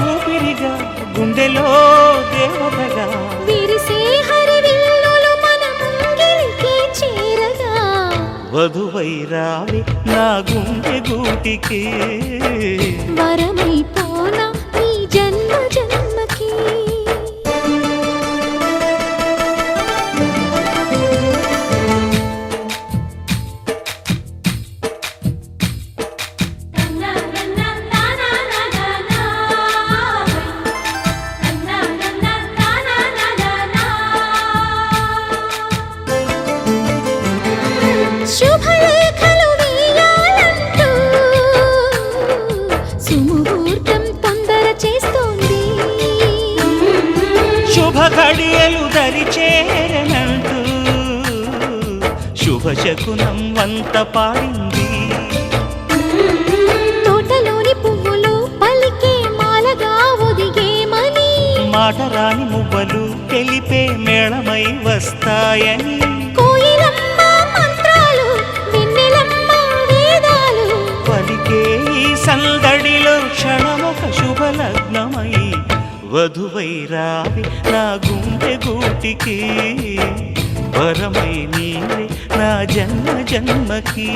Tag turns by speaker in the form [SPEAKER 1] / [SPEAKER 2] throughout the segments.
[SPEAKER 1] ఊపిరిగా గుండెలో దేవతగా
[SPEAKER 2] విరిసే హరివిల్లులు మన ముంగిలికి చేరగా
[SPEAKER 1] వధువై రావి నా గుండె గూటికి
[SPEAKER 2] వరమైపోనా ఈ జన్మ జన్మకి శుభలేఖలు వేయాలంటూ సుముహూర్తం తొందర చేస్తోంది
[SPEAKER 1] శుభ ఘడియలు దరి చేరనంటూ శుభ శకునం వంత పాడింది
[SPEAKER 2] తోటలోని పువ్వులు పలికే మాలగా ఒదిగేమని
[SPEAKER 1] మాట రాని మువ్వలు తెలిపే మేళమై వస్తాయని
[SPEAKER 2] కోయిలమ్మ మంత్రాలు వెన్నెలమ్మ వేదాలు
[SPEAKER 1] పలికే ఈ సందడిలో క్షణమొక శుభలగ్నమై వధువై రావి నా గుండె గూటికి వరమై నీవే నా జన్మ జన్మకి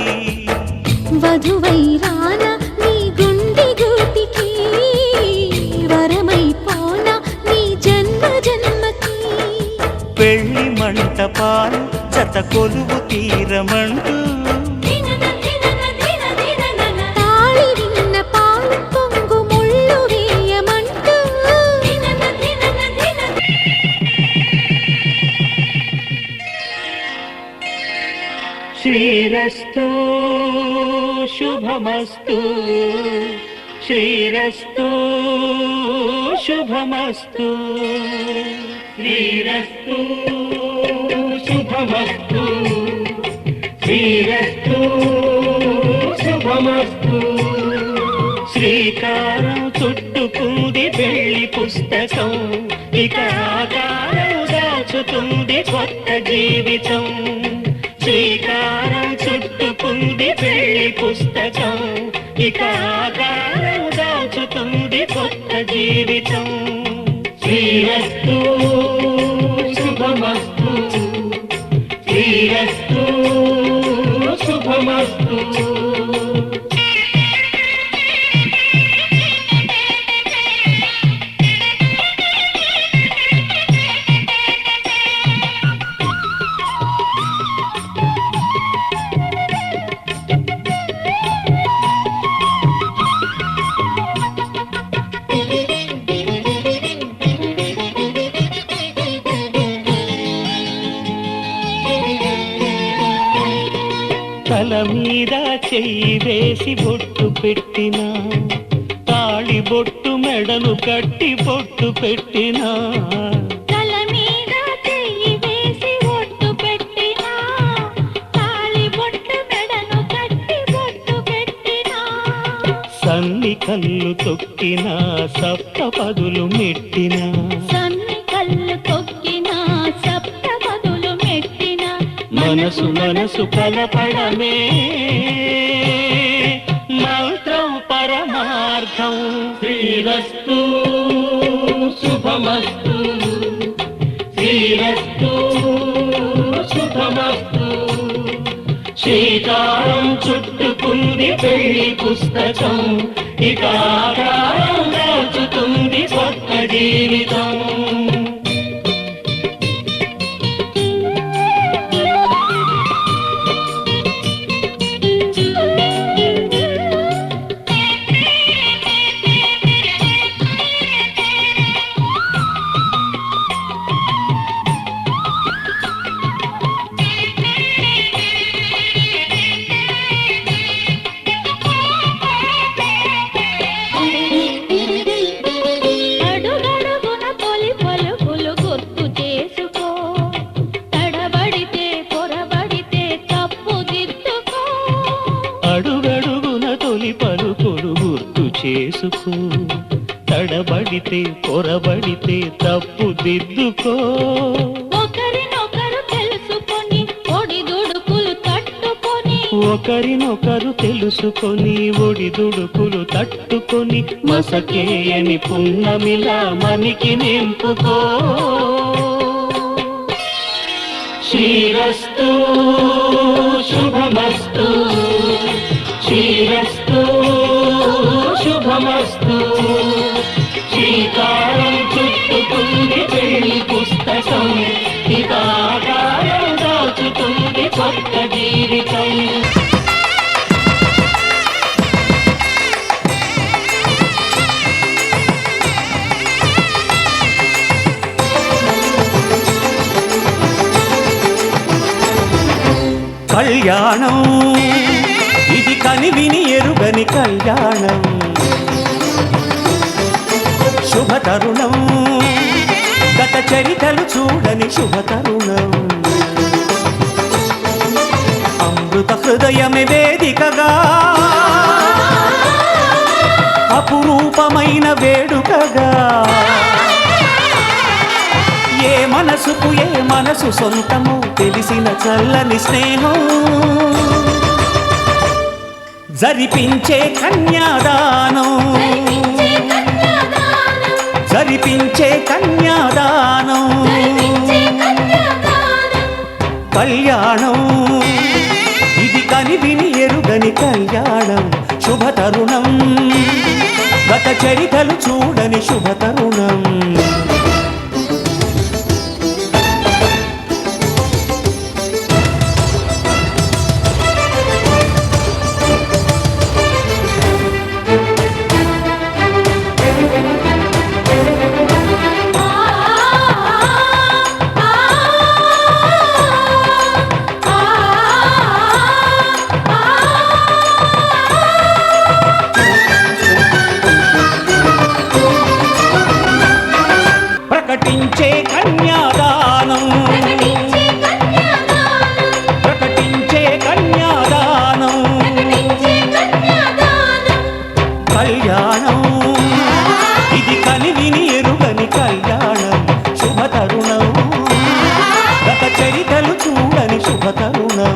[SPEAKER 2] వధువై రానా నీ గుండె గూటికి వరమై పోనా నీ జన్మ జన్మకి
[SPEAKER 1] పెళ్లి మంటపాలు జత కొలువు తీరమంటూ
[SPEAKER 2] తాళి విన్న పాలు పొంగు ముళ్ళు వేయమంటూ
[SPEAKER 1] శ్రీరస్తు శుభమస్తు శ్రీరస్తు శుభమస్తు శ్రీరస్తు శుభమస్తు శ్రీరస్తు శుభమస్తు శ్రీకారం చుట్టుకుంది పెళ్లి పుస్తకం ఇక ఆకారం దాచుతుంది కొత్త జీవితం శ్రీకారం చుట్టుకుంది పెళ్లి పుస్తకం ఇక ఆకారం దాచుతుంది కొత్త జీవితం శ్రీరస్తు శుభమస్తు శ్రీరస్తు శుభమస్తు తల మీద చెయ్యి వేసి బొట్టు పెట్టినా తాళి బొట్టు మెడలు కట్టి బొట్టు పెట్టినా
[SPEAKER 2] తల మీద చెయ్యి వేసి బొట్టు పెట్టినా తాళి బొట్టు మెడను కట్టి బొట్టు పెట్టినా
[SPEAKER 1] సన్ని కళ్ళు తొక్కినా సప్త పదులు మెట్టినా
[SPEAKER 2] సన్ని కళ్ళు తొక్కినా సప్త పదులు మెట్టినా
[SPEAKER 1] మనసు మనసు కలపడమే మంత్రం పరమార్థం శ్రీరస్తు శుభమస్తు శ్రీరస్తు శుభమస్తు శ్రీకారం చుట్టుకుంది పెళ్లి పుస్తకం ఇక ఆకారం దాచుతుంది కొత్త జీవితం చేసుకో తడబడితే పొరబడితే తప్పు దిద్దుకో
[SPEAKER 2] ఒకరినొకరు తెలుసుకొని ఒడిదుడుకులు తట్టుకొని
[SPEAKER 1] ఒకరినొకరు తెలుసుకొని ఒడిదుడుకులు తట్టుకొని మసకేయని పున్నమిలా మనికి నింపుకో. శ్రీరస్తు శుభమస్తు, శ్రీరస్తు శుభమస్తు. శ్రీకారం చుట్టుకుంది పెళ్లి పుస్తకం, ఇక ఆకారం దాచుతుంది కొత్త జీవితం.
[SPEAKER 3] కళ్యాణం ఇది కనివిని ఎరుగని కళ్యాణం, శుభతరుణం గత చరితలు చూడని శుభతరుణం. అమృత హృదయమే వేదికగా అపురూపమైన వేడుకగా, ఏ మనసుకు ఏ మనసు సొంతము తెలిసిన చల్లని స్నేహం. జరిపించే కన్యాదానం, జరిపించే కన్యాదానం. కళ్యాణం ఇది కనివిని ఎరుగని కళ్యాణం, శుభతరుణం గత చరితలు చూడని శుభతరుణం. ప్రకటించే కన్యాదానం, ప్రకటించే కన్యాదానం. కళ్యాణం ఇది కనివిని ఎరుగని కళ్యాణం, శుభతరుణం గత చరితలు చూడని శుభతరుణం.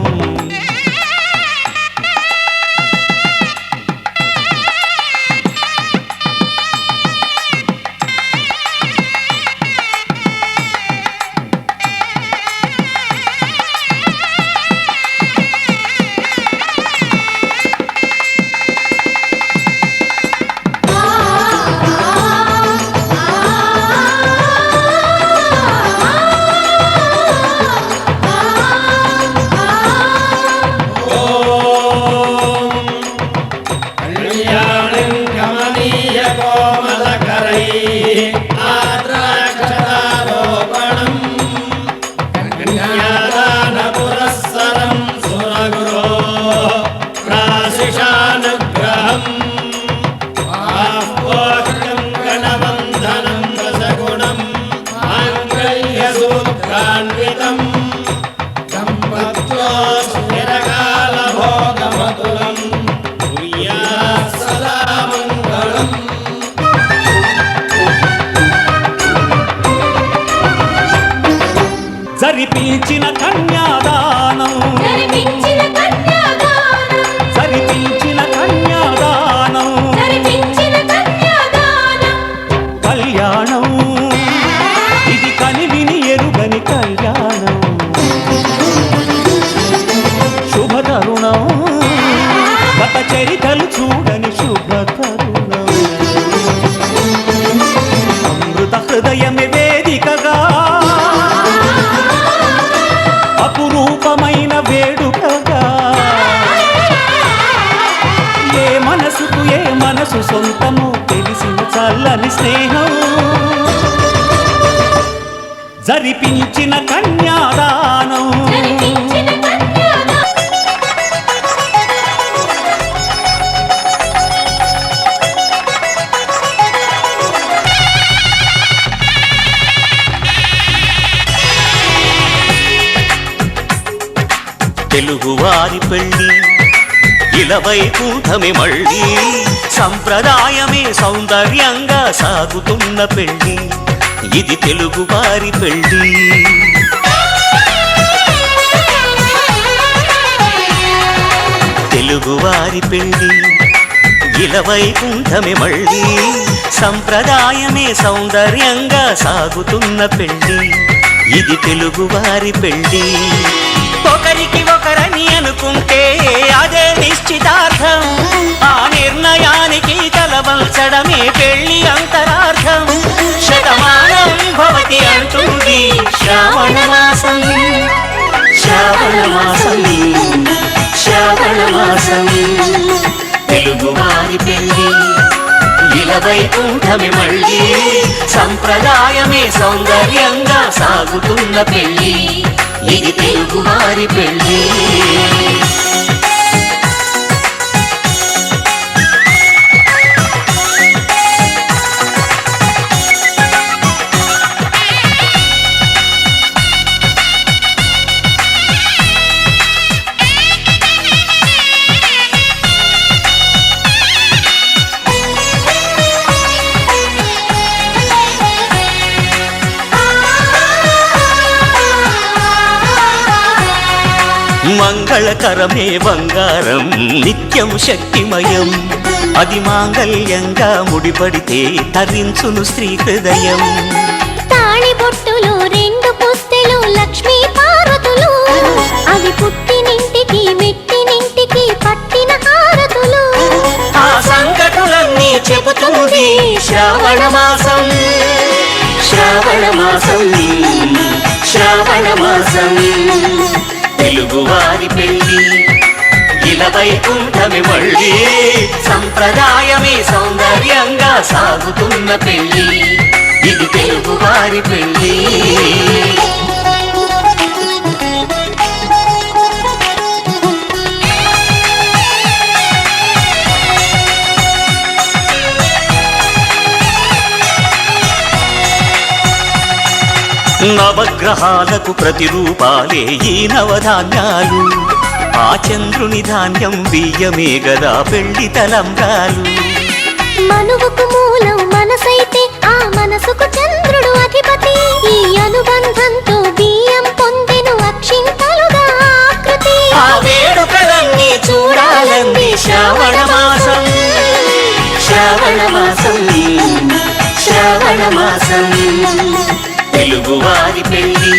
[SPEAKER 3] జరిపించిన కన్యాదానం, జరిపించిన కన్యాదానం. కళ్యాణం ఇది కనివిని ఎరుగని కళ్యాణం, శుభతరుణం గత చరితలు చూడని శుభతరుణం. అమృత హృదయమే వేదికగా అపురూపమైన వేడుకగా, ఏ మనసుకు ఏ మనసు సొంతము తెలిసిన చల్లని స్నేహం. జరిపించిన కన్యాదానం,
[SPEAKER 1] తెలుగువారి పెళ్ళి ఇలవైకుంఠమే మళ్ళీ, సంప్రదాయమే సౌందర్యంగా సాగుతున్న పెళ్ళి, ఇది తెలుగువారి పెళ్ళి. తెలుగువారి పెళ్ళి ఇలవైకుంఠమే మళ్ళీ సంప్రదాయమే సౌందర్యంగా సాగుతున్న పెళ్ళి ఇది తెలుగువారి పెళ్ళి ఒకరికి ఒకరని అనుకుంటే అదే నిశ్చితార్థం ఆ నిర్ణయానికి తలవంచడమే పెళ్ళి అంతరార్థం శతమానం భవతి అంటుంది శ్రావణ మాసం శ్రావణ మాసం శ్రావణ మాసం తెలుగువారి పెళ్ళి ఇలవైకుంఠమే మళ్ళీ సంప్రదాయమే సౌందర్యంగా సాగుతున్న పెళ్ళి ఇది తెలుగువారి పెళ్ళి మంగళకరమే బంగారం నిత్యం శక్తిమయం అది మాంగళ్యంగా ముడిపడితే తరించును స్త్రీ హృదయం
[SPEAKER 2] తాళి బొట్టులు రెండు పుస్తెలు లక్ష్మీ పార్వతులు అవి పుట్టినింటికి మెట్టినింటికి పట్టిన హారతులు
[SPEAKER 1] ఆ సంకటులన్నీ చెబుతుంది శ్రావణ మాసం శ్రావణ మాసం శ్రావణ మాసం తెలుగువారి పెళ్ళి ఇలవైకుంఠమే మళ్ళీ సంప్రదాయమే సౌందర్యంగా సాగుతున్న పెళ్ళి ఇది తెలుగువారి పెళ్ళి నవగ్రహాలకు ప్రతిరూపాలే ఈ నవధాన్యాలు ఆ చంద్రుని ధాన్యం బియ్యమే గదా పెళ్లి తలంబ్రాలు
[SPEAKER 2] మనువుకు మూలం మనసైతే ఆ మనసుకు చంద్రుడు అధిపతి ఈ అనుబంధంతో బియ్యం పొందెను అక్షింతలుగా ఆకృతి
[SPEAKER 1] ఆ వేడుకలన్నీ చూడాలంది శ్రావణ మాసం శ్రావణ మాసం శ్రావణ మాసం తెలుగువారి పెళ్ళి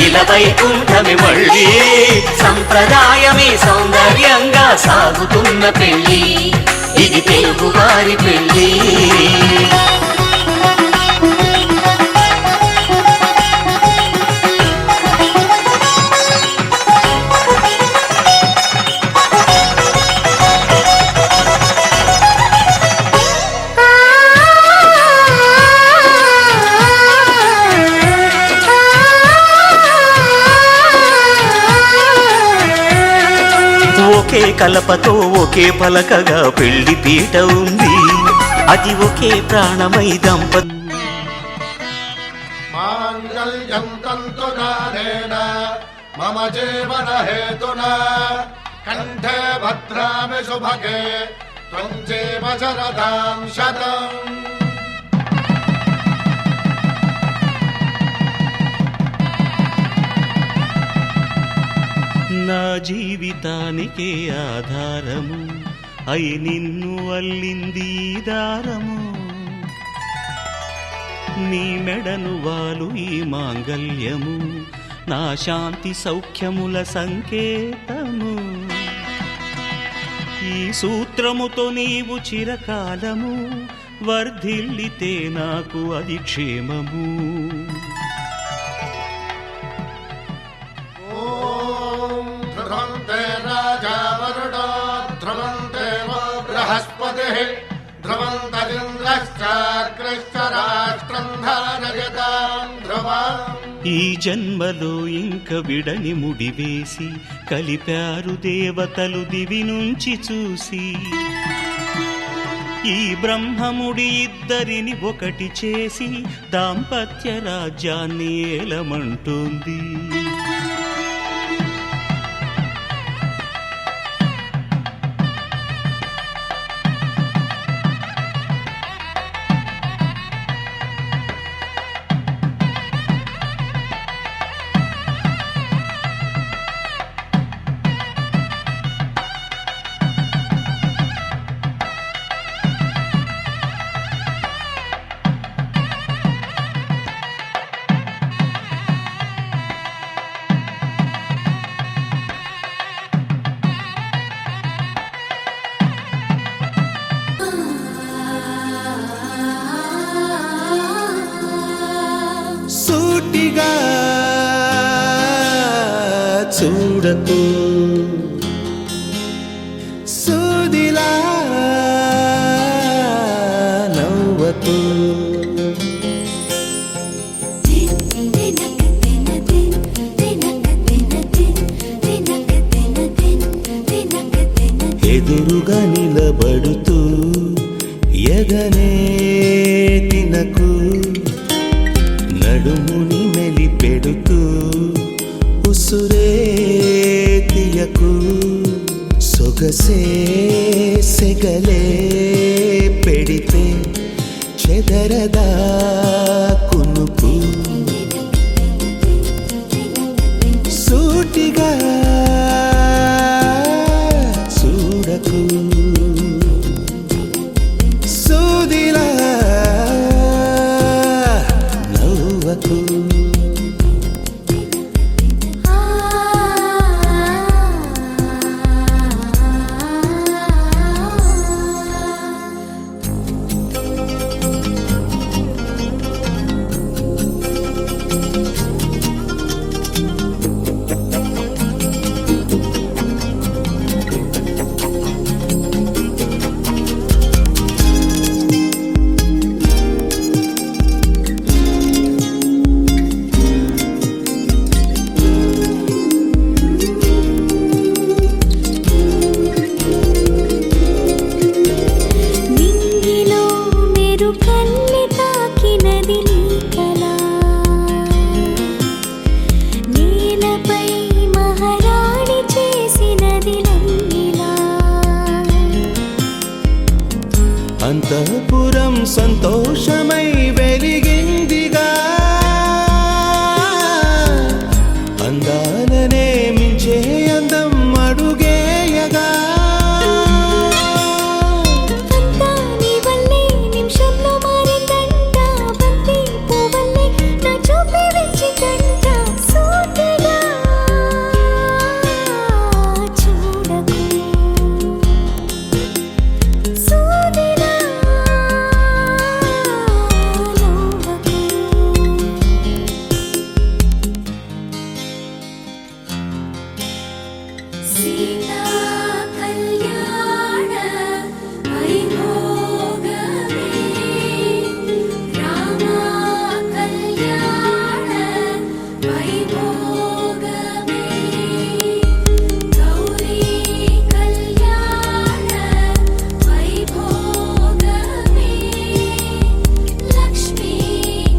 [SPEAKER 1] ఇలవైకుంఠమే మళ్ళీ సంప్రదాయమే సౌందర్యంగా సాగుతున్న పెళ్ళి ఇది తెలుగువారి పెళ్ళి ఒకే కలపతో ఒకే పలకగా పెళ్లి పీట ఉంది అది ఒకే ప్రాణమై దంపతి
[SPEAKER 4] మాంగళ్యం తంతునానేన మమ జీవన హేతునా కంఠే భద్రామి శుభగే త్వం జీవ శరదాం శతం
[SPEAKER 3] నా జీవితానికే ఆధారము అయి నిన్ను అల్లింది ఈ దారము నీ మెడను వాలు ఈ మాంగల్యము నా శాంతి సౌఖ్యముల సంకేతము ఈ సూత్రముతో నీవు చిరకాలము వర్ధిల్లితే నాకు అది క్షేమము
[SPEAKER 4] ధ్రువంతే రాజా వరుడో ధ్రువంతే బృహస్పతిః ధ్రువంతరింద్రశ్చాగ్రశ్చ రాష్ట్రం ధారయతాం ధ్రువం
[SPEAKER 3] ఈ జన్మలో ఇంక విడని ముడివేసి కలిపారు దేవతలు దివి నుంచి చూసి ఈ బ్రహ్మముడి ఇద్దరిని ఒకటి చేసి దాంపత్య రాజ్యాన్ని ఏలమంటోంది చూడకు సూదిలా నవ్వకు ఎదురుగా నిలబడుతూ ఎగనే తినకు నడుముని మెలిపెడుతూ ఉసురే తీయకు సొగసే సెగలే పెడితే చెదరదా కునుకు సూటిగా చూడకు సూదిలా నవ్వకు
[SPEAKER 2] నింగిలో మెరుకల్లి తాకినది నీ కళ నేలపై మహారాణి చేసినది నన్నిలా
[SPEAKER 3] అంతఃపురం సంతోషమై వెలిగిందిగా అందాలనే మించే అందం అడుగేయగా
[SPEAKER 2] అంతా నీ వల్లే నిమిషంలో మారిందంట బంతి పువ్వల్లే నా చూపే వెచ్చికంట సూటిగా చూడకు సూదిలా నవ్వకు సీతా కళ్యాణ వైభోగమే రామ కళ్యాణ వైభోగమే గౌరీ కళ్యాణ వైభోగమే లక్ష్మీ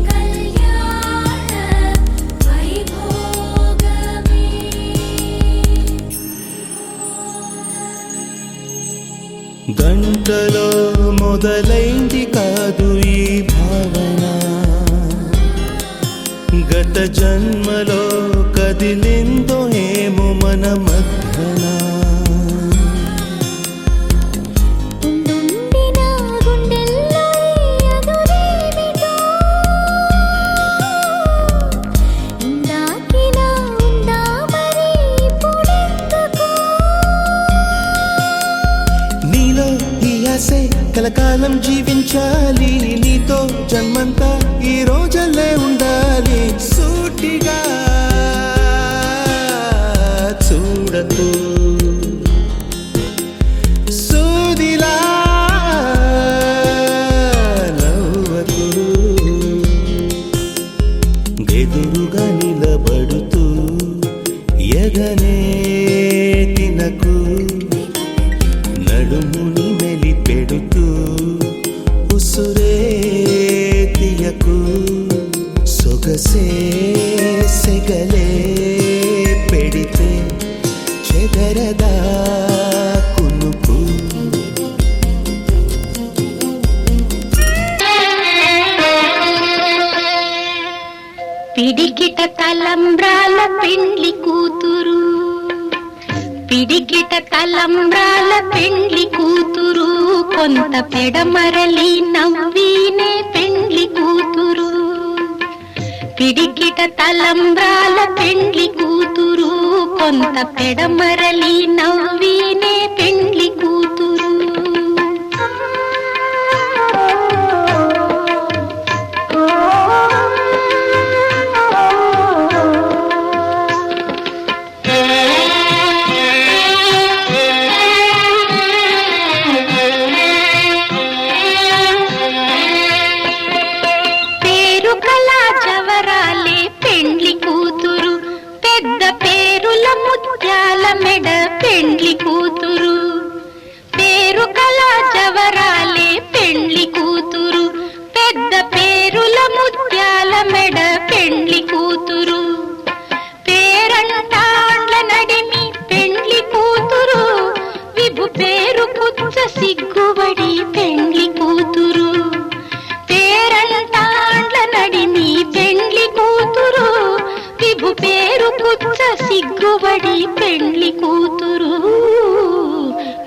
[SPEAKER 2] కళ్యాణ వైభోగమే
[SPEAKER 3] గంటలో మొదలైంది కాదు ఈ భావన గత జన్మలో కదిలిందో ఏమో మన మధ్యన
[SPEAKER 2] ఉండుండి నా గుండెల్లో ఈ అదురేమిటో ఇందాకిలా ఉందా మరి ఇప్పుడెందుకు
[SPEAKER 3] నీలో ఈ ఆశే కలకాలం జీవించాలి నీతో జన్మంతా ఈ రోజులే ఉండాలి సూటిగా చూడకు సూదిలా నవ్వకు ఎదురుగా నిలబడుతూ ఎగనే తినకు నడుముని మెలిపెడుతూ ఉసురే తీయకు సొగసే సెగలే పెడితే చెదరదా కునుకు
[SPEAKER 2] పిడికిట తలంబ్రాల పెండ్లి కూతురు పిడికిట తలంబ్రాల పెండ్లి కూతురు కొంత పెడమరలి నవ్వీనే పెండ్లి కూతురు పిడికిట తలంబ్రాల పెండ్లి కూతురు కొంత పెడమరలి నవ్వీనే పెండ్లి కూతురు పెండ్లి కూతురు పేరు కల జవరాలే పెండ్లి కూతురు పెద్ద పేరుల ముత్యాల మెడ పెండ్లి కూతురు పేరంటాండ్ల నడిమి పెండ్లి కూతురు విభు పేరు పుచ్చ సిగ్గుబడి పెండ్లి కూతురు పేరంటాండ్ల నడిమి పెండ్లి కూతురు విభు పేరు పుచ్చ సిగ్గుబడి పెండ్లి కూతురు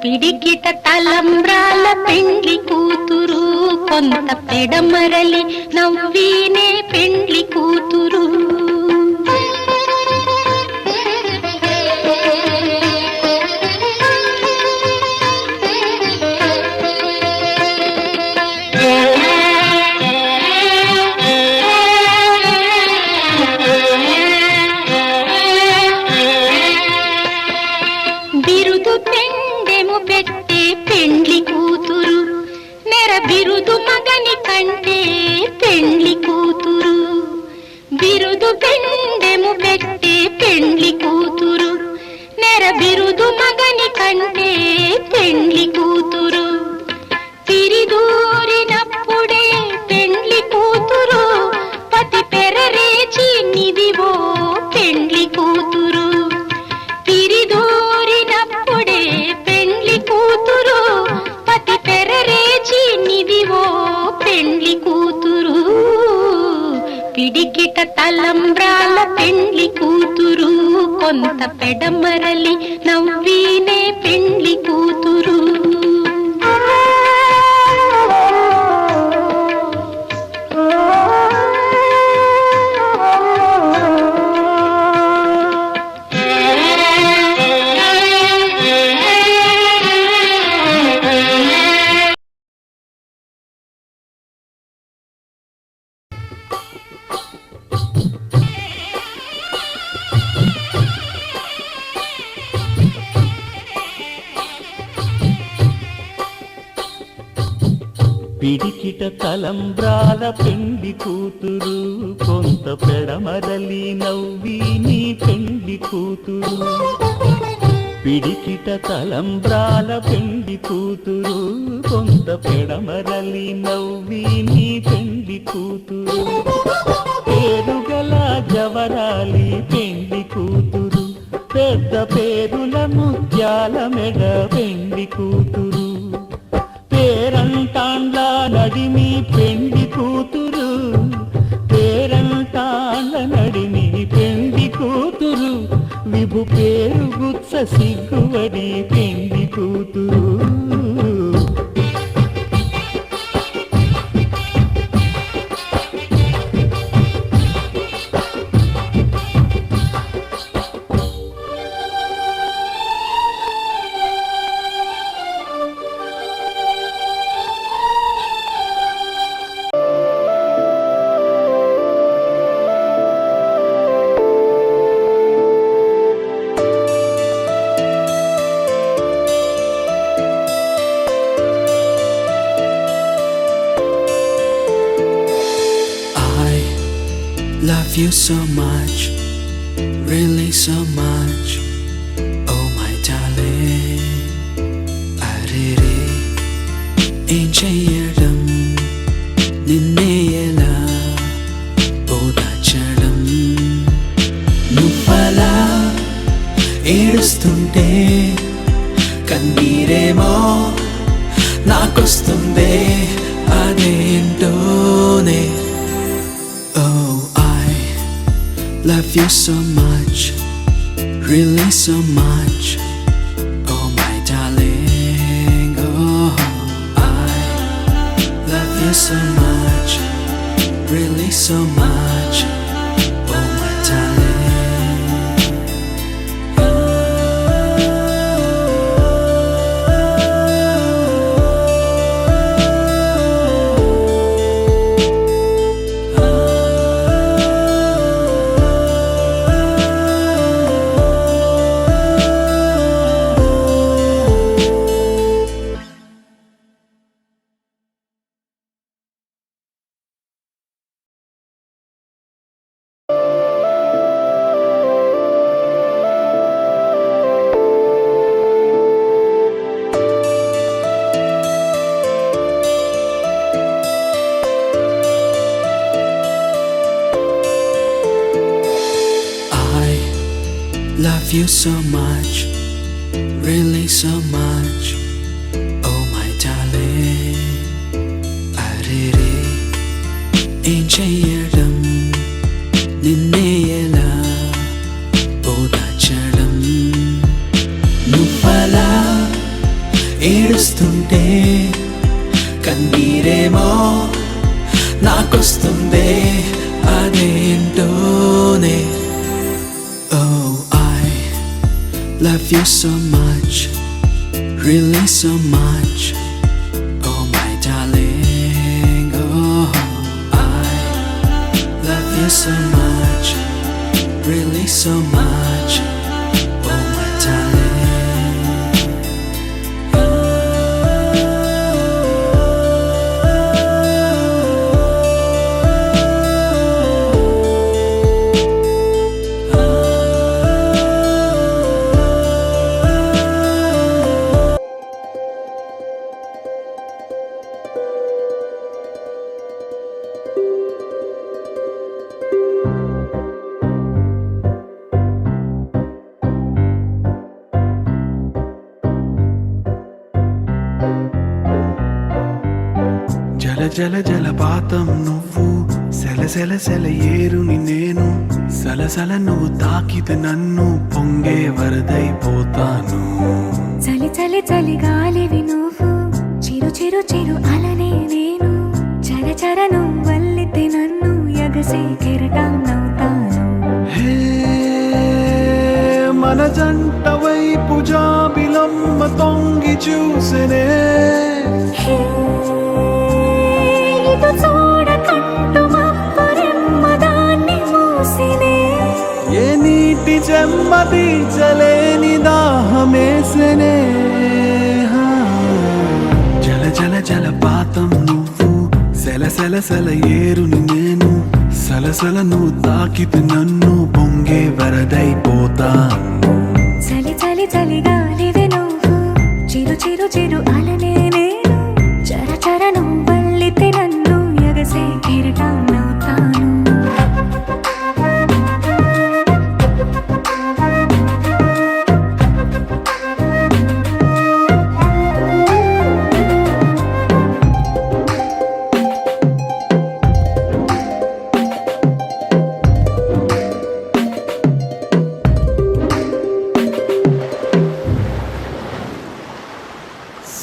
[SPEAKER 2] పిడికిట తలంబ్రాల పెండ్లి కూతురు కొంత పెడమరలి నవ్వీనే పెండ్లి కూతురు బిరుదు పెండెము పెట్టే పెండ్లి కూతురు నెర బిరుదు మగని కంటే పెండ్లి కూతురు బిరుదు పెండెము పెట్టే పెండ్లి కూతురు నెర బిరుదు మగని కంటే పెండ్లి కూతురు తిరిదూరినప్పుడే పెండ్లి కూతురు పతి పెరరేచి నిదివో పెండ్లి కూతురు తిరిదూరినప్పుడే పెండ్లి కూతురు పతి పెరరేచి నిదివో పెండ్లి కూతురు పిడికిట తలంబ్రాల పెండ్లి కూతురు కొంత పెడమరలి నవ్వీనే పెండ్లి కూతురు
[SPEAKER 3] పిడికిట తలంబ్రాల పెండ్లి కూతురు కొంత పెడమరలి నవ్వి నీ పెండ్లి కూతురు పిడికిట తలంబ్రాల పెండ్లి కూతురు కొంత పెడమరలి నవ్వి నీ పెండ్లి కూతురు పేరుగల జవరాలి పెండ్లి కూతురు పెద్ద పేరుల ముత్యాల మెడ పెండ్లి కూతురు పేరంటాండ్ల నడిమి పెండ్లి కూతురు పేరంటాండ్ల నడిమి పెండ్లి కూతురు విభు పేరు గుత్స సిగ్గువడి పెండ్లి కూతురు
[SPEAKER 5] Love you so much, really so much, oh my darling. Arere, ఏం చెయ్యడం నిన్నే ఎలా ఓదార్చడం నువ్వలా ఏడుస్తుంటే కన్నీరేమో నాకొస్తుందే అదేంటోనే. Oh, I love you so much, really so much, oh my darling. Oh, I love you so much, really so much, oh my you so much, really so much. Oh my darling, అరెరే ఏం చెయ్యడం నిన్నే ఎలా ఓదార్చడం నువ్వలా ఏడుస్తుంటే కన్నీరేమో నాకొస్తుందే అదేంటోనే. Oh, I love you so much, really so much. Oh my darling, oh I love you so much, really so much. Oh my darling.
[SPEAKER 3] జల జల జలపాతం నువ్వు, సెల సెల సెల ఏరుని నేను, సలసల నువ్వు తాకితే నన్ను పొంగే వరదైపోతాను.
[SPEAKER 6] చలి చలి చలి గాలివి నువ్వు, చిరు చిరు చిరు అలనే నేను, చర చర నువ్వల్లితే నన్ను ఎగసే కెరటాన్నవుతాను.
[SPEAKER 3] హే మన జంట వైపు జాబిలమ్మ తొంగి చూసెనే.
[SPEAKER 6] హే, ఇటు చూడకంటూ మబ్బురెమ్మ దాన్ని మూసినే.
[SPEAKER 3] ఏ నీటి చెమ్మ తీర్చలేని దాహమేసెనే. జల జల జలపాతం నువ్వు, సెల సెల సెల ఏరుని నేను, సలసల నువ్వు తాకితే నన్ను పొంగే వరదైపోతాను.
[SPEAKER 6] చలి చలి చలి గాలివి నువ్వు, చిరు చిరు చిరు అలనే నేను, చర చర నువ్వల్లితే నన్ను ఎగసే కెరటాన్నవుతాను.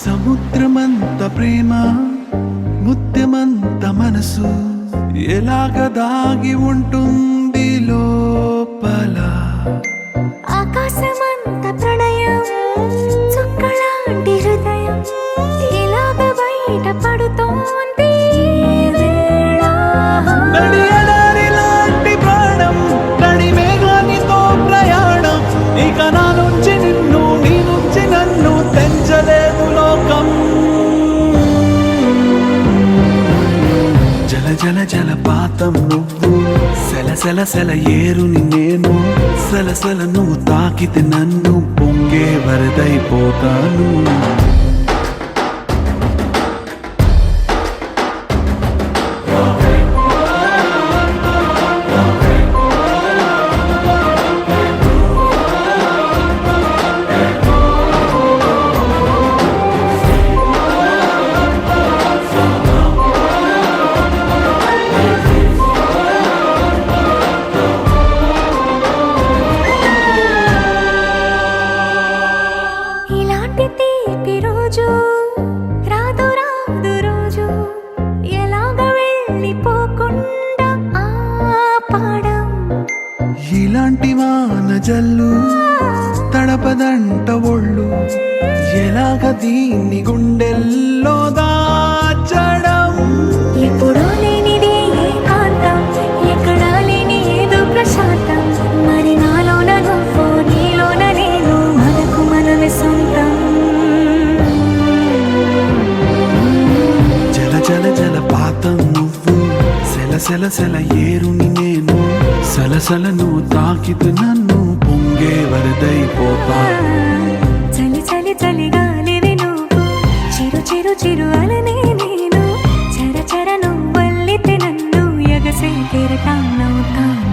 [SPEAKER 3] సముద్రమంత ప్రేమ, ముత్యమంత మనసు, ఎలాగ దాగి ఉంటుంది లోపల.
[SPEAKER 6] ఆకాశమంత ప్రణయం, చుక్కలాంటి హృదయం, ఇలాగ బయట పడుతోంది ఈ వేళ.
[SPEAKER 3] నడి ఎడారి లాంటి ప్రాణం, నడి మేఘానితో ప్రయాణం, ఇక నా నుంచి నిన్ను, నీ నుంచి నన్ను తెంచలేదు లోకం. జల జల జలపాతం నువ్వు, సెల సెల సెల ఏరుని నేను, సలసల నువ్వు తాకితే నన్ను పొంగే వరదైపోతాను.
[SPEAKER 6] ఇలాంటి తీపి రోజు రాదు రాదు రోజు, ఎలాగ వెళ్ళిపోకుండా ఆపడం.
[SPEAKER 3] ఇలాంటి వాన జల్లు తడపదంట ఒళ్ళు, ఎలాగ దీన్ని గుండెల్లో దాచడం.
[SPEAKER 6] ఎప్పుడో లేనిది ఏకాంతం, ఎక్కడా లేని ఏదో ప్రశాంతం, మరి నాలోన నువ్వు, నీలోన నేను, మనకు మనమే సొంతం.
[SPEAKER 3] జల జల జలపాతం నువ్వు, సెల సెల సెల ఏరుని నేను, సలసల నువ్వు తాకితే నన్ను పొంగే వరదైపోతాను.
[SPEAKER 6] చలి చలి చలి గాలివి నువ్వు, చిరు చిరు చిరు అలనే నేను, చర చర నువ్వల్లితే నన్ను ఎగసే కెరటాన్నవుతాను.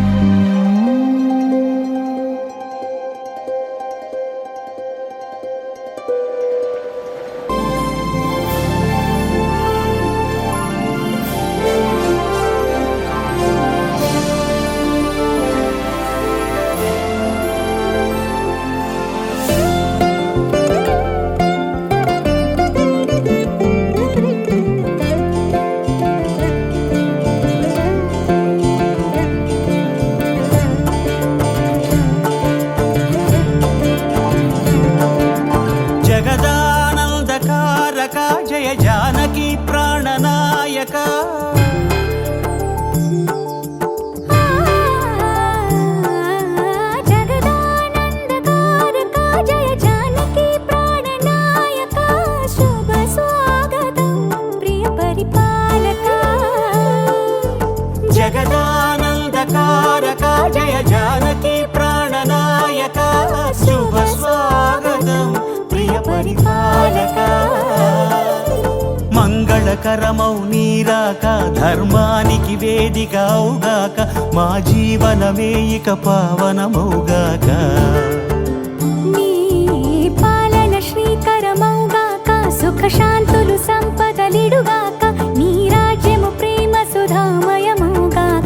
[SPEAKER 6] పరిపాలక.
[SPEAKER 1] మంగళకరమౌ నీరాక ధర్మానికి వేదిక అవుగాక మా జీవనమే ఇక పావనమౌగాక.
[SPEAKER 6] నీ పాలన శ్రీకరమౌగాక సుఖ శాంతులు సంపదలిడుగాక నీ రాజ్యము ప్రేమ సుధామయమౌగాక.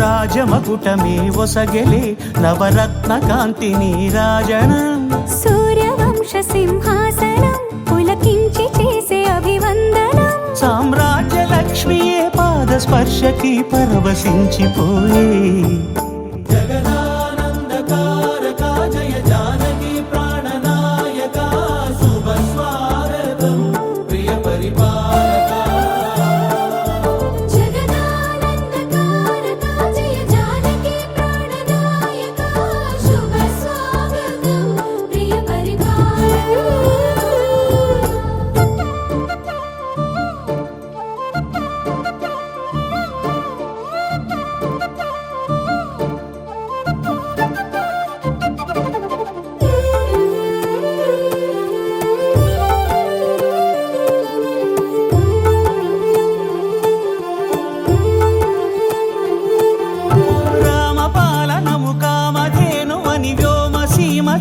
[SPEAKER 1] రాజమకుటమే ఒసగెలే నవరత్న కాంతి నీరాజనం.
[SPEAKER 6] సూర్యవంశ సింహాసనం పులకించి చేసే అభివందనం.
[SPEAKER 1] సామ్రాజ్య లక్ష్మియే పాద స్పర్శకి పరవశించిపోయే. జగదానందకారక జయ జానకి ప్రాణనాయక శుభ స్వాగతం ప్రియ పరిపాలక.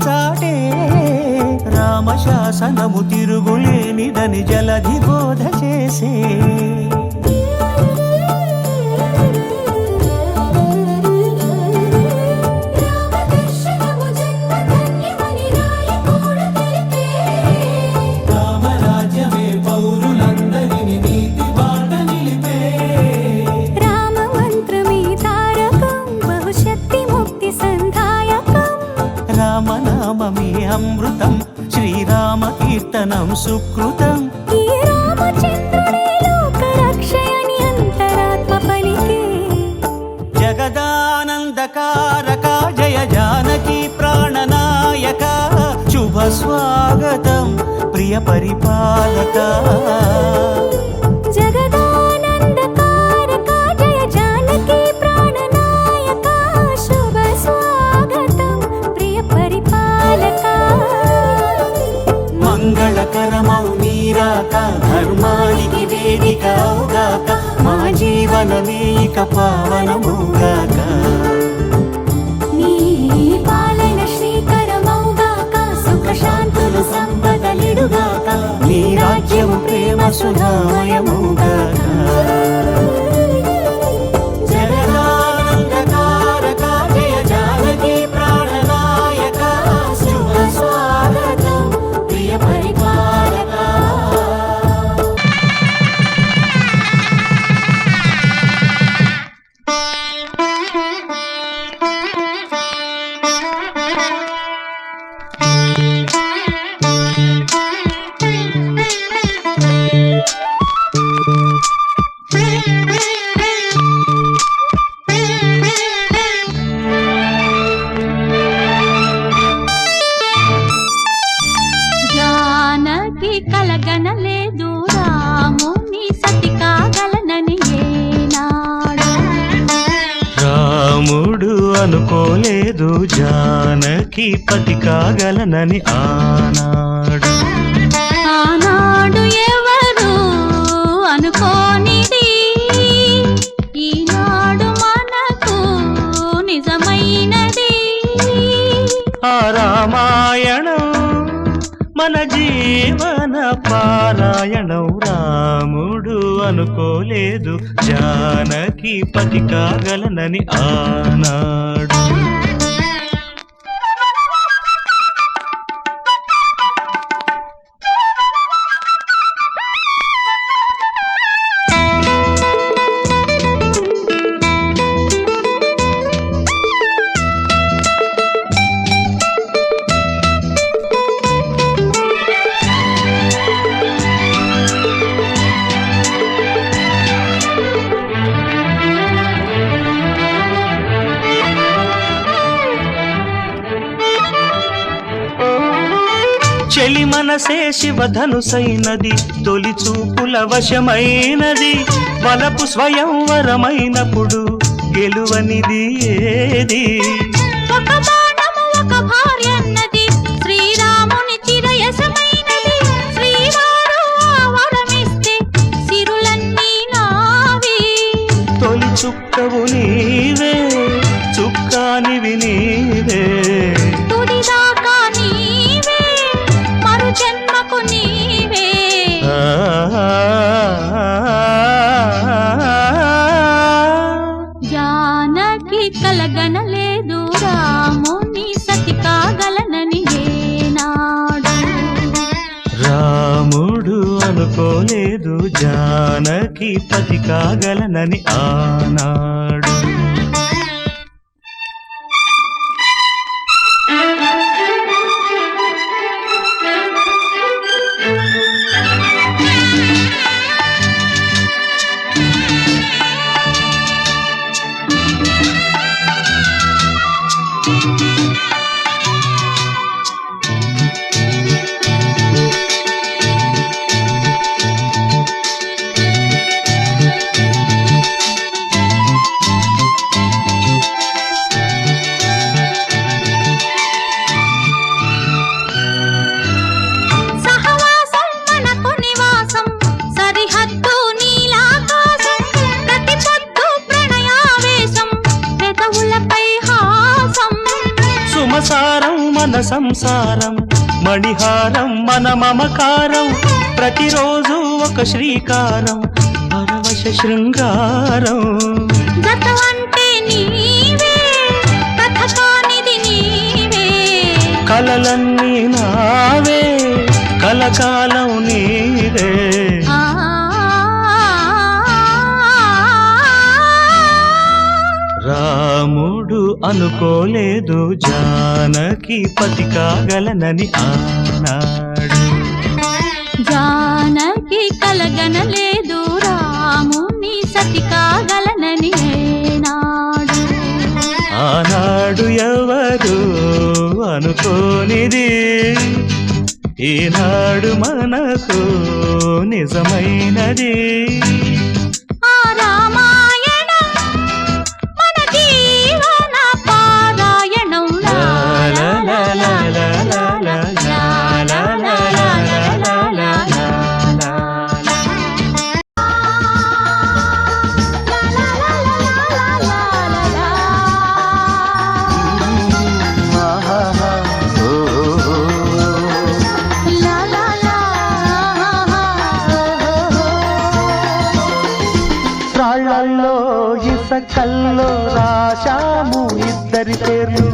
[SPEAKER 1] చాటే రామశాసనము తిరుగులేనిదని జలధి బోధ చేసే. రామరాజ్యమే పౌరులందరిని నీతి బాట నిలిపే.
[SPEAKER 6] రామ మంత్రమే తారకం బహుశక్తి ముక్తి సంధాయకం.
[SPEAKER 1] రామనామమే అమృతం శ్రీరామ కీర్తనం సుకృతం.
[SPEAKER 6] ఈ రామచంద్రుడే లోక రక్షయని అంతరాత్మ పలికే.
[SPEAKER 1] జగదానందకారక జయ జానకి ప్రాణనాయక శుభ స్వాగతం ప్రియ పరిపాలక.
[SPEAKER 6] జగదానందకారక జయ జానకి ప్రాణనాయక శుభ స్వాగతం ప్రియ పరిపాలక.
[SPEAKER 1] మంగళకరమౌ నీరాక ధర్మానికి వేదిక అవుగాక మా జీవనమే ఇక పావనమౌగాక.
[SPEAKER 6] నీ పాలన శ్రీకరమౌగాక సుఖ శాంతులు సంపదలిడుగాక
[SPEAKER 1] నీ రాజ్యము ప్రేమ సుధామయమౌగాక. జగదానందకారక జయ జానకి ప్రాణనాయక శుభ స్వాగతం ప్రియ పరిపాలక.
[SPEAKER 2] జానకి కలగనలేదు రాముని సతి కాగలనని ఏనాడు.
[SPEAKER 1] రాముడు అనుకోలేదు జానకి పతి కాగలనని ఆనాడు.
[SPEAKER 2] ఆనాడు ఎవరు అనుకోనిది ఈనాడు మనకు నిజమైనది.
[SPEAKER 1] ఆ తన జీవన పారాయణం రాముడు అనుకోలేదు జానకి పతి కాగలనని ఆనాడు. చెలి మనసే శివధనుసైనది తొలి చూపుల వశమైనది వలపు స్వయంవరమైనప్పుడు గెలువనిది ఏది.
[SPEAKER 2] ఒక బాణము ఒక భార్య అన్నది శ్రీరాముని చిరయసమైనది శ్రీవారు వరమిస్తే సిరులన్నీ నావి.
[SPEAKER 1] తొలి చుక్కవు నీవే చుక్కానివి నీవే
[SPEAKER 2] తుడిదాకా నీవే మరు జన్మకు నీవే. జానకి కలగనలేదు రాముని సతి కాగలనని ఏనాడు.
[SPEAKER 1] రాముడు అనుకోలేదు జానకి పతి కాగలనని ఆనాడు.
[SPEAKER 2] సహవాసం మనకు నివాసం సరిహద్దు నీలాకాశం ప్రతి పొద్దు ప్రణయావేశం పెదవులపై హాసం.
[SPEAKER 1] సుమసారం మన సంసారం మణిహారం మన మమకారం ప్రతిరోజు ఒక శ్రీకారం పరవశ శృంగారం.
[SPEAKER 2] గత అంటే నీవే కథ కానిది నీవే.
[SPEAKER 1] కలలన్నీ నావే కలకాలం నీవే.
[SPEAKER 2] ఆ
[SPEAKER 1] రాముడు అనుకోలేదు జానకి పతి కాగలనని ఆనాడు.
[SPEAKER 2] జానకి కలగనలేదు రాముని సతి కాగలనని ఏనాడు.
[SPEAKER 1] ఆనాడు ఎవరు అనుకోనిది ఈనాడు మనకు నిజమైనది.
[SPEAKER 2] ఆ రామాయణం మన జీవన పారాయణం. లా లా లా లా లా లా లా లా లా లా లా లా లా లా.
[SPEAKER 3] రాళ్ళల్లో ఇసకల్లో రాశాము ఇద్దరి పేర్లు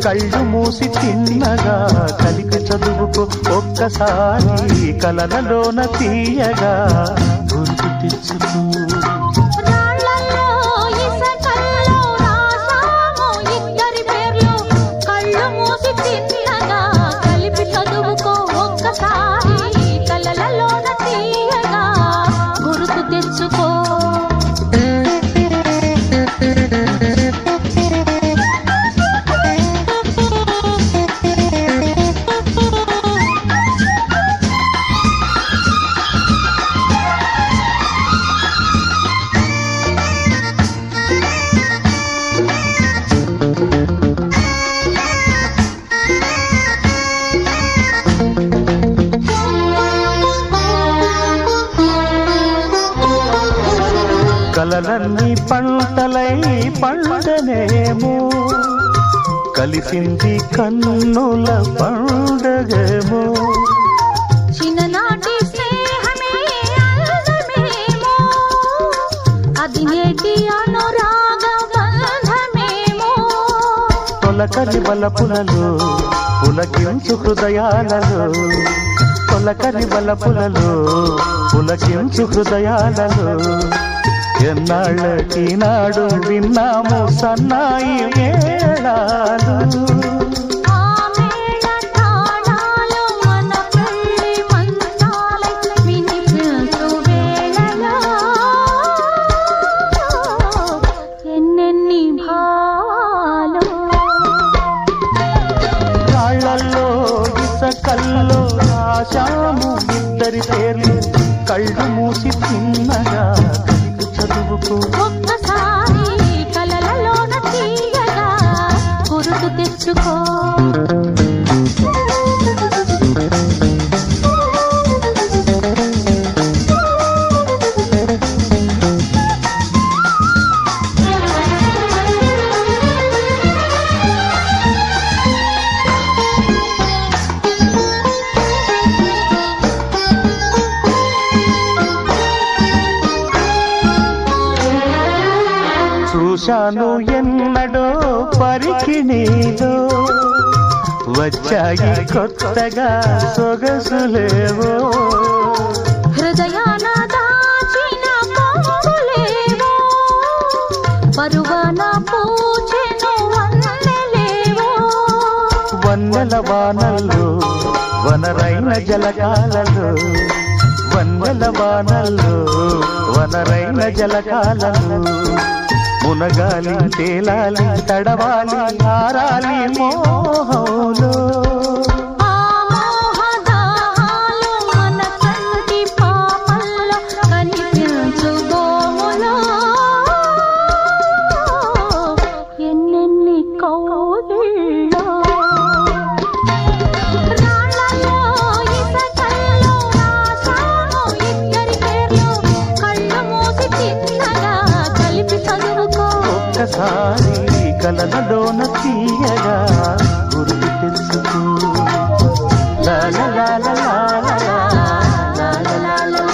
[SPEAKER 3] కళ్ళు మూసి తిన్నగా కలికి చదువుకు ఒక్కసారి కలలలోన తీయగా గుర్తు తెచ్చుకో.
[SPEAKER 2] రాళ్ళల్లో ఇసకల్లో రాశాము ఇద్దరి పేర్లు కళ్ళు మూసి తిన్నగా కలిపి చదువుకో ఒక్కసారి కలలలోన తీయగా గుర్తు తెచ్చుకో.
[SPEAKER 3] కలలన్నీ పంటలై పండనేమో కలిసింది కన్నుల పండగేమో
[SPEAKER 1] తొలకరి బలపులలో పులకించు హృదయాలలో తొలకరి బలపులలో పులకించు హృదయాలలో ఎన్నాళ్ళకి నాడు విన్నాము సన్నాయి మేళాలు
[SPEAKER 2] ఆ మేళ తాళాలు మన పెళ్లి మంత్రాలై వినిపించు వేళలో ఎన్నెన్ని భావాలు
[SPEAKER 1] రాళ్ళల్లో ఇసకల్లో రాశాము ఇద్దరి పేర్లు కళ్ళు మూసి చిన్నగా కలిపి చదువుకో
[SPEAKER 2] ఒక్కసారి కలలలోన తీయగా గుర్తు తెచ్చుకో
[SPEAKER 1] చూశాను ఎన్నడో పరికిణీలో వచ్చాయి కొత్తగా సొగసులేవో
[SPEAKER 2] హృదయాన దాచిన పొంగులేవో పరువాన పూచెను వన్నెలేవో
[SPEAKER 1] వన్నెల వానల్లో వనరైన జలకాలలో వన్నెల వానల్లో వనరైన జలకాలలో మునగాలి తేలాలి తడవాలి ఆరాలి మోహంలో
[SPEAKER 2] ఆ మోహదాలు మన కంటి పాపల్లో కనిపించు గోములో ఎన్నెన్ని కౌగిళ్ళో రాళ్ళలో ఇసకల్లో రాశాము ఇద్దరి పేర్లు కళ్ళు మూసి చిన్నగా కలిపి చదువుకో
[SPEAKER 1] ఒక్కసారి కలలలోన తీయగా గుర్తు తెచ్చుకో లా లా లా లా లా లా లా లా లా.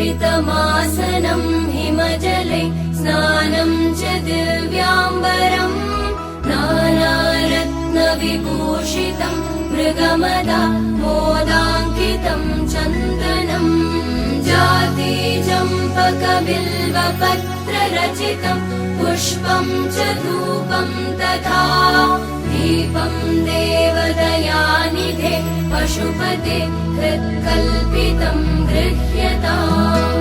[SPEAKER 7] रत्नैकल्पितमासनं हिमजले स्नानं च दिव्याम्बरम् नानारत्नविभूषितं मृगमदा मोदाङ्कितं चन्दनम् जातिचम्पकबिल्वपत्ररचितं पुष्पं च धूपं तथा दीपं देवदयानिधे पशुपते हृत्कल्पितं गृह्यताम्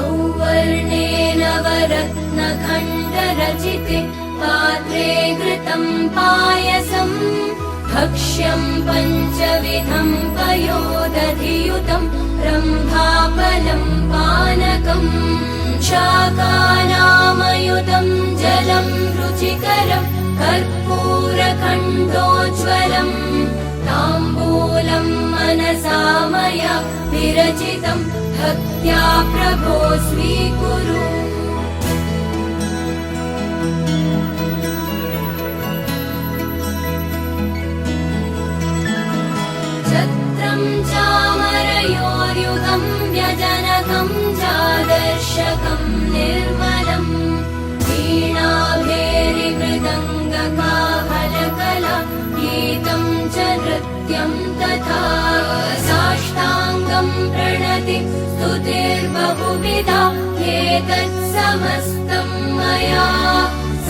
[SPEAKER 7] सौवर्णेन वरत्नखण्डरचिते पात्रे घृतं पायसम् भक्ष्यं पञ्चविधं पयोदधियुतं रम्भाफलं पानकम् शाकानामयुतं जलं रुचिकरं कर्पूरखण्डोज्ज्वलम् ताम्बूलं मनसा मया विरचितं भक्त्या प्रभो स्वीकुरु छत्रं चामरयोर्युगं व्यजनकं चादर्शकं निर्मलम् वीणाभेरिमृदङ्गकाहलकला गीतं च नृत्यं तथा साष्टाङ्गं प्रणति स्तुतिर्बहुविधा एतत् समस्तं मया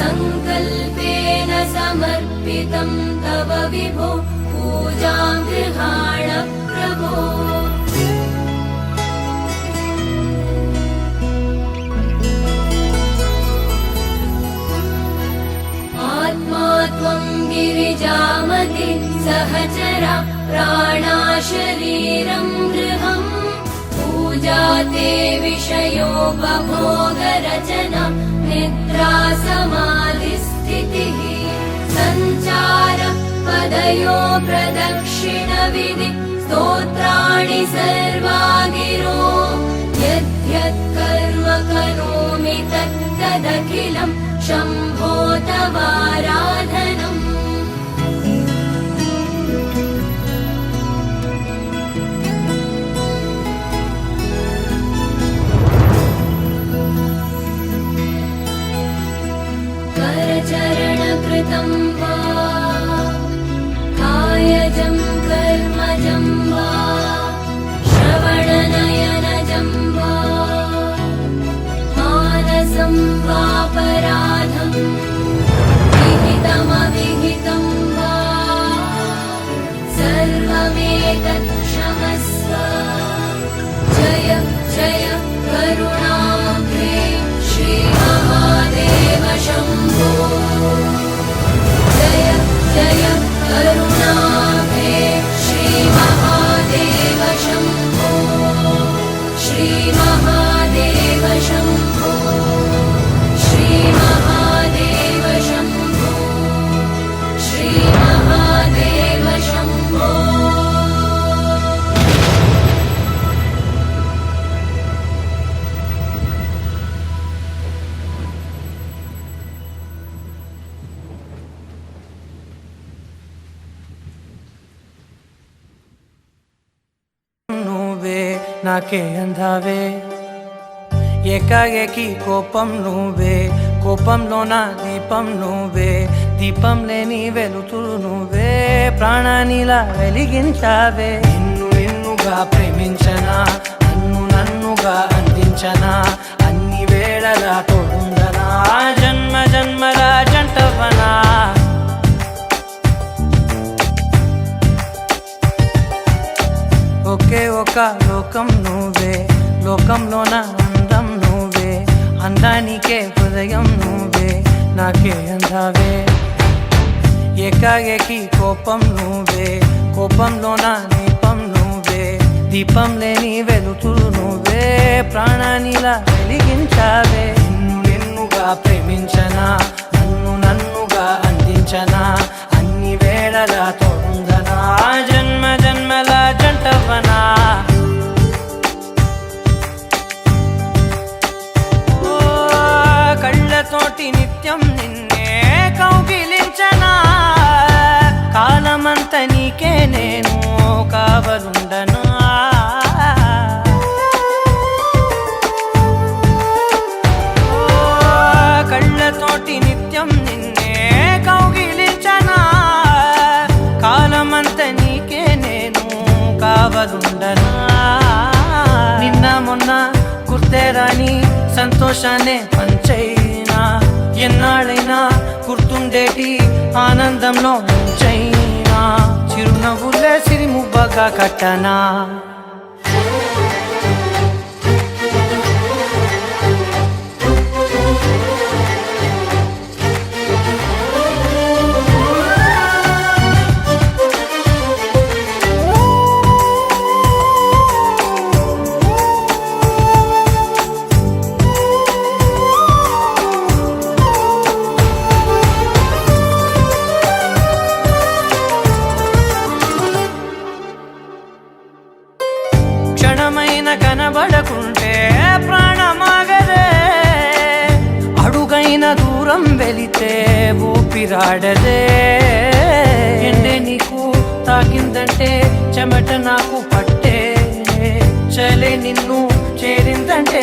[SPEAKER 7] सङ्कल्पेन समर्पितं तव विभो पूजां गृहाण प्रभो परा प्राणा शरीरं गृहम् पूजा ते विषयोपभोगरचना निद्रा समाधिस्थितिः सञ्चार पदयो प्रदक्षिणविधि स्तोत्राणि सर्वा गिरो यद्यत् कर्म करोमि तत्तदखिलं शम्भो तवाराधनम् करचरणकृतं वा कायजं कर्मजं वा श्रवणनयनजं वा मानसं वापराधं विहितमविहितं वा सर्वमेतत् क्षमस्व जय जय करुणाब्धे श्रीमहादेव शम्भो जय जय करुणाब्धे श्रीमहादेव शम्भो श्रीमहादेव शम्भो श्रीमहादेव शम्भो श्रीमहादेव शम्भो
[SPEAKER 8] నువ్వే నాకే అందావే ఏకాఏకి కోపం నువ్వే కోపంలో నా దీపం నువ్వే దీపం లేని వెలుతురు నువ్వే ప్రాణానిలా వెలిగించావే నిన్నుగా ప్రేమించనా నన్నుగా అందించనా అన్ని వేళలా తోడుందనా జన్మ జన్మల జంటవనా ఒకే ఒక లోకం నువ్వే లోకంలోన అందం నువ్వే అందానికే హృదయం నువ్వే నాకే అందావే ఏకాఏకి కోపం నువ్వే కోపంలోన దీపం నువ్వే దీపం లేని వెలుతురు నువ్వే ప్రాణానిలా వెలిగించావే నిన్నుగా ప్రేమించనా నన్నుగా అందించనా అన్ని వేళలా తోడుందనా జన్మ జన్మల జంటవనా ఓ కళ్ళతోటి నిత్యం నిన్నే కౌగిలించనా కాలమంత నీకే నేను కావలుండనా ఓ కళ్ళతోటి నిత్యం నిన్నే కౌగిలించనా కాలమంత నీకే నేను కావలుండనా నిన్న మొన్న గుర్తేరాని సంతోషాన్ని పంచైనా ఎన్నాళ్ళైనా గుర్తుండేటి ఆనందంలో ఉంచైనా చిరునవ్వులే సిరిముబ్బగా కట్టనా క్షణమైన కనబడకుంటే ప్రాణమాగదే అడుగైన దూరం వెళితే ఊపిరాడదే ఎండే నీకు తాకిందంటే చెమట నాకు పట్టే చలే నిన్ను చేరిందంటే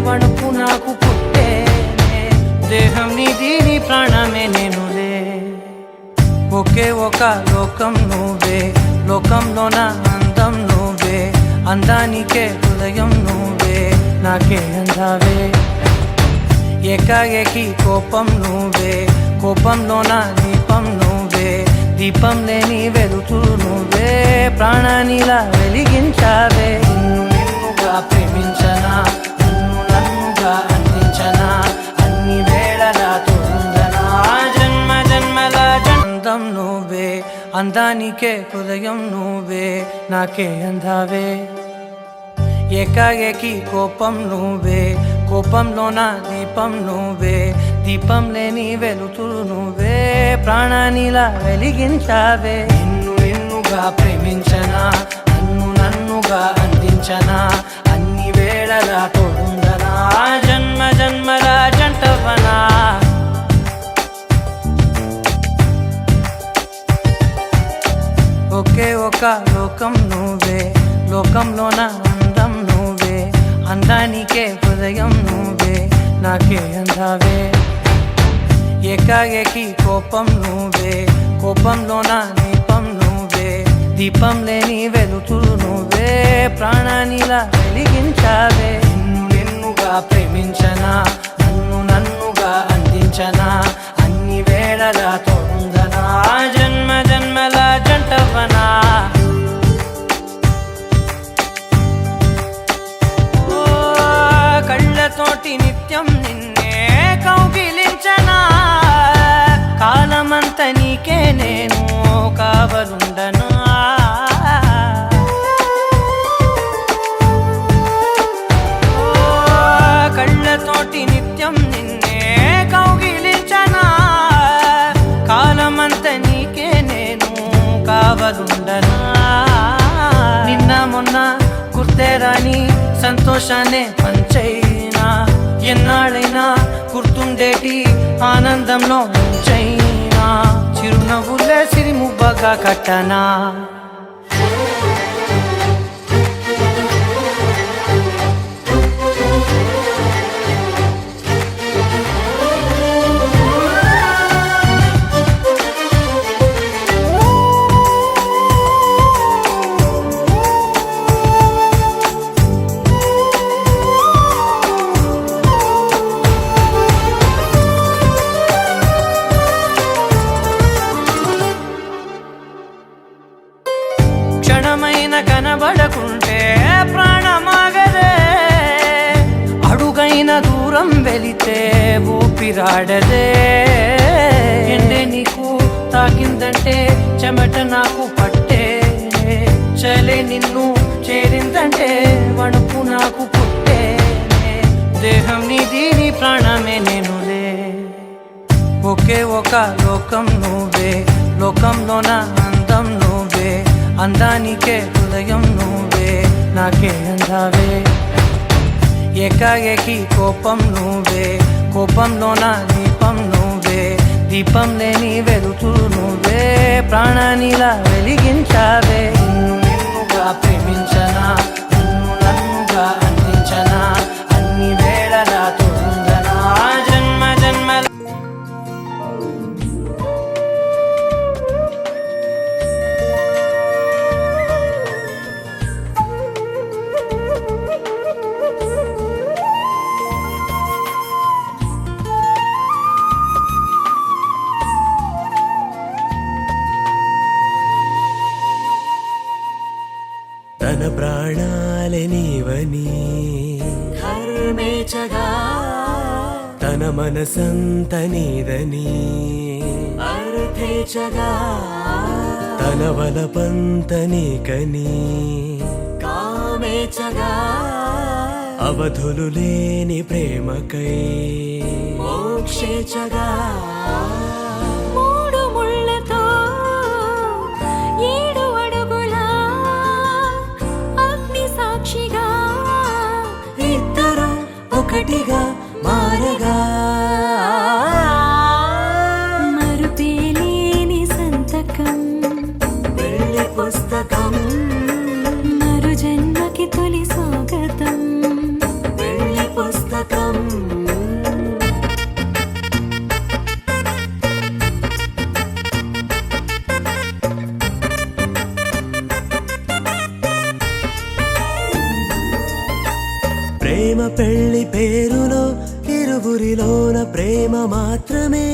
[SPEAKER 8] వణుకు నాకు పుట్టే దేహం నీది నీ ప్రాణమే నేనులే ఒకే ఒక లోకం నువ్వే లోకంలోన అందం నువ్వే అందానికే హృదయం నువ్వే నాకే అందావే ఏకాఏకి కోపం నువ్వే కోపంలోన దీపం నువ్వే దీపం లేని వెలుతురు నువ్వే ప్రాణానిలా వెలిగించావే నిన్నుగా ప్రేమించనా నన్నుగా అందించనా అన్ని వేళలా తోడుందనా జన్మ జన్మల జందం నువ్వే అందానికే హృదయం నువ్వే నాకే అందావే ఏకాఏకి కోపం నువ్వే కోపంలోన దీపం నువ్వే దీపం లేని వెలుతురు నువ్వే ప్రాణానిలా వెలిగించావే నిన్నుగా ప్రేమించనా నన్నుగా అందించనా అన్ని వేళలా తోడుందనా జన్మ జన్మల జంటవనా ఒకే ఒక లోకం నువ్వే లోకంలోన అందం నువ్వే అందానికే హృదయం నువ్వే నాకే అందావే ఏకాఏకి కోపం నువ్వే కోపంలోన దీపం నువ్వే దీపం లేని వెలుతురు నువ్వే ప్రాణానిలా వెలిగించావే నిన్నుగా ప్రేమించనా నన్నుగా అందించనా అన్ని వేళలా తోడుందనా జన్మ జన్మల జంటవనా కళ్ళతోటి నిత్యం నిన్నే కౌగిలించనా కాలమంత నీకే నేను కావలుండనా కళ్ళతోటి నిత్యం నిన్నే కౌగిలించనా కాలమంత నీకే నేను కావలుండనా నిన్న మొన్న గుర్తేరాని సంతోషాన్ని పంచైనా ఎన్నాళ్ళైనా గుర్తుండేటి ఆనందంలో ముంచైనా చిరునవ్వులే సిరిముబ్బగా కట్టనా క్షణమైన కనబడకుంటే ప్రాణమాగదే అడుగైన దూరం వెళితే ఊపిరాడదే ఎండే నీకు తాకిందంటే చెమట నాకు పట్టే చలే నిన్ను చేరిందంటే వణుకు నాకు పుట్టే దేహం నీది నీ ప్రాణమే నేనులే ఒకే ఒక లోకం నువ్వే లోకంలోన అందం నువ్వే అందానికే హృదయం నువ్వే నాకే అందావే ఏకాఏకి కోపం నువ్వే కోపంలోన దీపం నువ్వే దీపం లేని వెలుతురు నువ్వే ప్రాణానిలా వెలిగించావే నిన్నుగా ప్రేమించనా నన్నుగా అందించనా అన్ని వేళలా తోడుందనా జన్మ జన్మల
[SPEAKER 3] తన ప్రాణాలే నీవని
[SPEAKER 8] ధర్మేచగా
[SPEAKER 3] తన మనసంత నీదని
[SPEAKER 8] అర్థేచగా
[SPEAKER 3] తన వలపంత నీకని
[SPEAKER 8] కామేచగా
[SPEAKER 3] అవధులు లేని ప్రేమకై
[SPEAKER 8] మోక్షేచగా
[SPEAKER 6] మూడు ముళ్ళతో 7 అడుగుల అగ్ని సాక్షిగా
[SPEAKER 8] ఇద్దరు ఒకటిగా మారగా
[SPEAKER 6] మరుపేలేని సంతకం
[SPEAKER 8] వెళ్ళి పుస్తకం
[SPEAKER 6] మరు జన్మకి తొలి స్వాగతం
[SPEAKER 8] వెళ్ళి పుస్తకం
[SPEAKER 3] ప్రేమ పెళ్లి పేరులో ఇరువురిలోన ప్రేమ మాత్రమే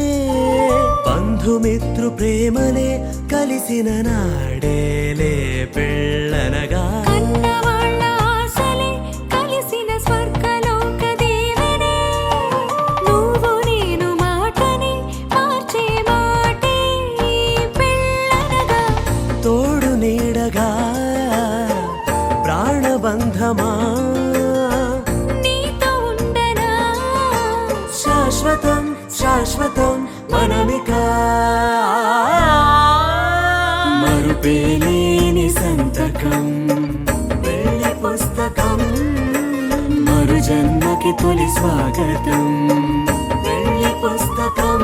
[SPEAKER 3] బంధుమిత్రు ప్రేమనే కలిసిన నాడేలే పెళ్ళనగా
[SPEAKER 6] కన్నవాళ్ళ ఆశలే కలిసిన స్వర్గలోక దీవెనే నువ్వు నేను మాటని మార్చే మాటే పెళ్ళనగా
[SPEAKER 8] నీడగా ప్రాణబంధమా
[SPEAKER 6] నీతో ఉండనా
[SPEAKER 8] శాశ్వతం శాశ్వతం మనమిక మరుపేలేని సంతకం పెళ్లి పుస్తకం మరు జన్మకి తొలి స్వాగతం పెళ్లి పుస్తకం